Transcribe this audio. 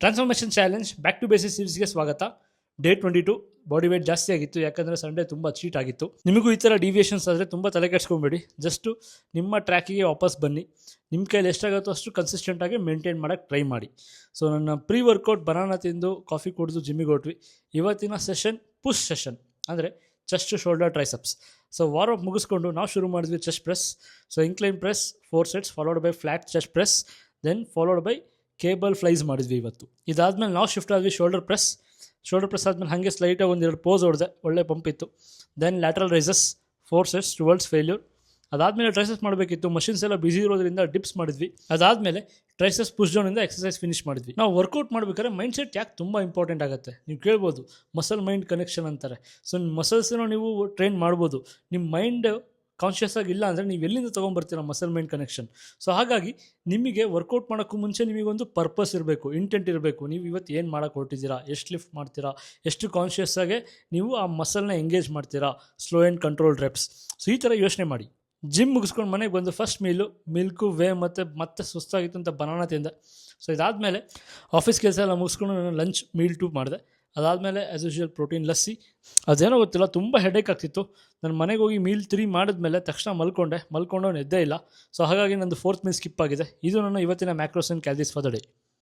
Transformation challenge back to basic ಸೀರೀಸ್ಗೆ ಸ್ವಾಗತ. Day 22 body weight ಜಾಸ್ತಿ ಆಗಿತ್ತು, ಯಾಕಂದರೆ ಸಂಡೇ ತುಂಬ ಚೀಟ್ ಆಗಿತ್ತು. ನಿಮಗೂ ಈ ಥರ ಡಿವಿಯೇಷನ್ಸ್ ಆದರೆ ತುಂಬ ತಲೆ ಕೆಡ್ಸ್ಕೊಬೇಡಿ. ಜಸ್ಟು ನಿಮ್ಮ ಟ್ರ್ಯಾಕಿಗೆ ವಾಪಸ್ ಬನ್ನಿ. ನಿಮ್ಮ ಕೈಲಿ ಎಷ್ಟಾಗುತ್ತೋ ಅಷ್ಟು ಕನ್ಸಿಸ್ಟೆಂಟಾಗಿ ಮೇಂಟೈನ್ ಮಾಡೋಕ್ಕೆ ಟ್ರೈ ಮಾಡಿ. ಸೊ ನನ್ನ ಪ್ರೀ ವರ್ಕೌಟ್ ಬನಾನಾ ತಿಂದು ಕಾಫಿ ಕುಡಿದು ಜಿಮ್ಮಿಗೆ ಹೊಟ್ವಿ. ಇವತ್ತಿನ ಸೆಷನ್ ಪುಷ್ ಸೆಷನ್, ಅಂದರೆ chest, shoulder, triceps. So warm ಮುಗಿಸ್ಕೊಂಡು ನಾವು ಶುರು ಮಾಡಿದ್ವಿ chest press. So incline press 4 sets followed by flat chest press, then followed by cable flies ಮಾಡಿದ್ವಿ ಇವತ್ತು. ಇದಾದಮೇಲೆ ನಾವು ಶಿಫ್ಟ್ ಆದ್ವಿ ಶೋಲ್ಡರ್ ಪ್ರೆಸ್ ಆದಮೇಲೆ ಹಾಗೆ ಸ್ಲೈಟಾಗಿ ಒಂದೆರಡು ಪೋಸ್ ಹೊಡೆದೆ, ಒಳ್ಳೆ ಪಂಪ್ ಇತ್ತು. Then lateral raises 4 sets towards failure. ಅದಾದಮೇಲೆ ಟ್ರೈಸೆಸ್ ಮಾಡಬೇಕಿತ್ತು, ಮಷಿನ್ಸ್ ಎಲ್ಲ ಬಿಸಿ ಇರೋದ್ರಿಂದ ಡಿಪ್ಸ್ ಮಾಡಿದ್ವಿ. ಅದಾದಮೇಲೆ ಟ್ರೈಸೆಸ್ ಪುಷ್ ಡೌನಿಂದ ಎಕ್ಸಸೈಸ್ ಫಿನಿಶ್ ಮಾಡಿದ್ವಿ. ನಾವು ವರ್ಕೌಟ್ ಮಾಡಬೇಕಾದ್ರೆ ಮೈಂಡ್ ಸೆಟ್ ಯಾಕೆ ತುಂಬ ಇಂಪಾರ್ಟೆಂಟ್ ಆಗುತ್ತೆ ನೀವು ಕೇಳ್ಬೋದು. ಮಸಲ್ ಮೈಂಡ್ ಕನೆಕ್ಷನ್ ಅಂತಾರೆ. ಸೊ ನಿಮ್ಮ ಮಸಲ್ಸನ್ನು ನೀವು ಟ್ರೈನ್ ಮಾಡ್ಬೋದು. ನಿಮ್ಮ ಮೈಂಡ್ ಕಾನ್ಷಿಯಸ್ ಆಗಿ ಇಲ್ಲ ಅಂದರೆ ನೀವು ಎಲ್ಲಿಂದ ತೊಗೊಂಬರ್ತೀರ ಮಸಲ್ ಮೈಂಡ್ ಕನೆಕ್ಷನ್. ಸೊ ಹಾಗಾಗಿ ನಿಮಗೆ ವರ್ಕೌಟ್ ಮಾಡೋಕ್ಕೂ ಮುಂಚೆ ನಿಮಗೊಂದು ಪರ್ಪಸ್ ಇರಬೇಕು, ಇಂಟೆಂಟ್ ಇರಬೇಕು. ನೀವು ಇವತ್ತು ಏನು ಮಾಡೋಕ್ಕೆ ಹೊರಟಿದ್ದೀರಾ, ಎಷ್ಟು ಲಿಫ್ಟ್ ಮಾಡ್ತೀರಾ, ಎಷ್ಟು ಕಾನ್ಷಿಯಸ್ ಆಗಿ ನೀವು ಆ ಮಸಲ್ನ ಎಂಗೇಜ್ ಮಾಡ್ತೀರಾ, slow and control reps. So ಈ ಥರ ಯೋಚನೆ ಮಾಡಿ. ಜಿಮ್ ಮುಗಿಸ್ಕೊಂಡು ಮನೆಗೆ ಬಂದು ಫಸ್ಟ್ ಮಿಲ್ಕು ವೇ ಮತ್ತೆ ಸುಸ್ತಾಗಿತ್ತು ಅಂತ ಬನಾನಾ ತಿಂದೆ. ಸೊ ಇದಾದಮೇಲೆ ಆಫೀಸ್ ಕೆಲಸ ಎಲ್ಲ ಮುಗಿಸ್ಕೊಂಡು ನಾನು ಲಂಚ್ ಮೀಲ್ 2 ಮಾಡಿದೆ. ಅದಾದಮೇಲೆ ಆ್ಯಸ್ ಯೂಶುವಲ್ ಪ್ರೋಟೀನ್ ಲಸ್ಸಿ. ಅದೇನೋ ಗೊತ್ತಿಲ್ಲ, ತುಂಬ ಹೆಡೇಕ್ ಆಗ್ತಿತ್ತು. ನಾನು ಮನೆಗೆ ಹೋಗಿ ಮೀಲ್ 3 ಮಾಡಿದ್ಮೇಲೆ ತಕ್ಷಣ ಮಲ್ಕೊಂಡು ಎದ್ದೇ ಇಲ್ಲ. ಸೊ ಹಾಗಾಗಿ ನಂದು 4th ಮೀಲ್ ಸ್ಕಿಪ್ ಆಗಿದೆ. ಇದು ನನ್ನ ಇವತ್ತಿನ macros and calories for the day.